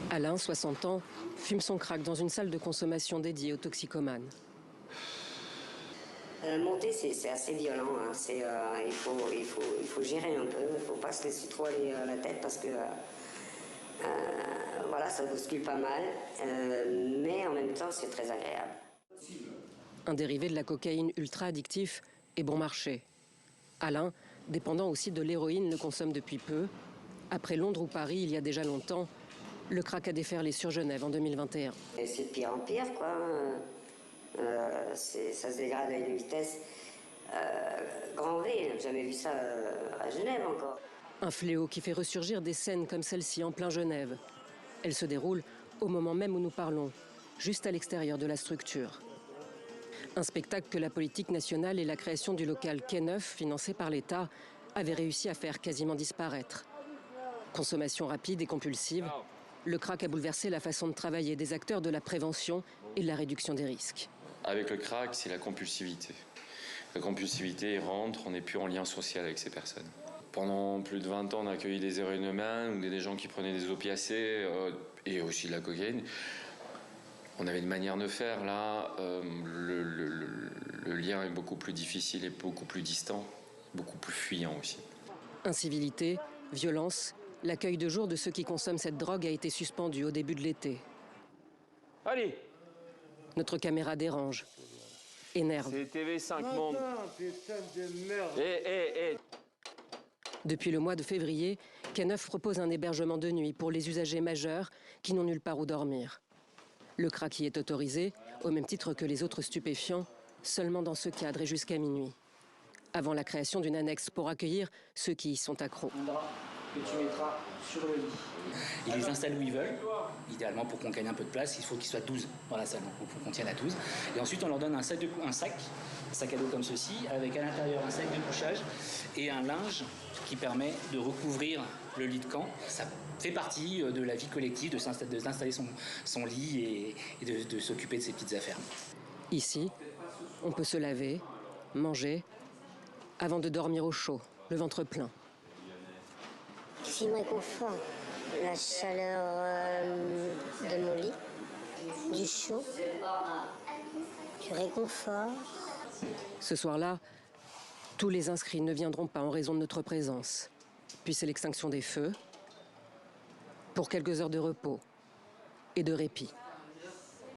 Alain, 60 ans, fume son crack dans une salle de consommation dédiée aux toxicomanes. Monter, c'est assez violent. Hein. Il faut gérer un peu. Il ne faut pas se laisser trop aller la tête parce que voilà, ça bouscule pas mal. Mais en même temps, c'est très agréable. Un dérivé de la cocaïne ultra addictif et bon marché. Alain, dépendant aussi de l'héroïne, le consomme depuis peu. Après Londres ou Paris, il y a déjà longtemps, le crack a déferlé sur Genève en 2021. Et c'est de pire en pire, quoi. Ça se dégrade à une vitesse grand V. J'ai jamais vu ça à Genève encore. Un fléau qui fait ressurgir des scènes comme celle-ci en plein Genève. Elle se déroule au moment même où nous parlons, juste à l'extérieur de la structure. Un spectacle que la politique nationale et la création du local Quai Neuf, financé par l'État, avaient réussi à faire quasiment disparaître. Consommation rapide et compulsive, le crack a bouleversé la façon de travailler des acteurs de la prévention et de la réduction des risques. Avec le crack, c'est la compulsivité. La compulsivité rentre, on n'est plus en lien social avec ces personnes. Pendant plus de 20 ans, on a accueilli des héroïnomans ou des gens qui prenaient des opiacés et aussi de la cocaïne. On avait une manière de faire, là, le lien est beaucoup plus difficile et beaucoup plus distant, beaucoup plus fuyant aussi. Incivilité, violence, l'accueil de jour de ceux qui consomment cette drogue a été suspendu au début de l'été. Allez! Notre caméra dérange, énerve. C'est TV5 Monde. Putain de merde. Depuis le mois de février, Quai Neuf propose un hébergement de nuit pour les usagers majeurs qui n'ont nulle part où dormir. Le crack y est autorisé, au même titre que les autres stupéfiants, seulement dans ce cadre et jusqu'à minuit. Avant la création d'une annexe pour accueillir ceux qui y sont accros. Un drap que tu mettras sur le lit. Ils les installent où ils veulent. Idéalement, pour qu'on gagne un peu de place, il faut qu'ils soient 12 dans la salle, donc pour qu'on tienne à 12. Et ensuite, on leur donne un sac à dos comme ceci, avec à l'intérieur un sac de couchage et un linge qui permet de recouvrir le lit de camp. Ça fait partie de la vie collective, d'installer son lit et de s'occuper de ses petites affaires. Ici, on peut se laver, manger, avant de dormir au chaud, le ventre plein. Ce qui me réconforte, la chaleur de mon lit, du chaud, du réconfort. Ce soir-là, tous les inscrits ne viendront pas en raison de notre présence. Puis c'est l'extinction des feux, pour quelques heures de repos et de répit.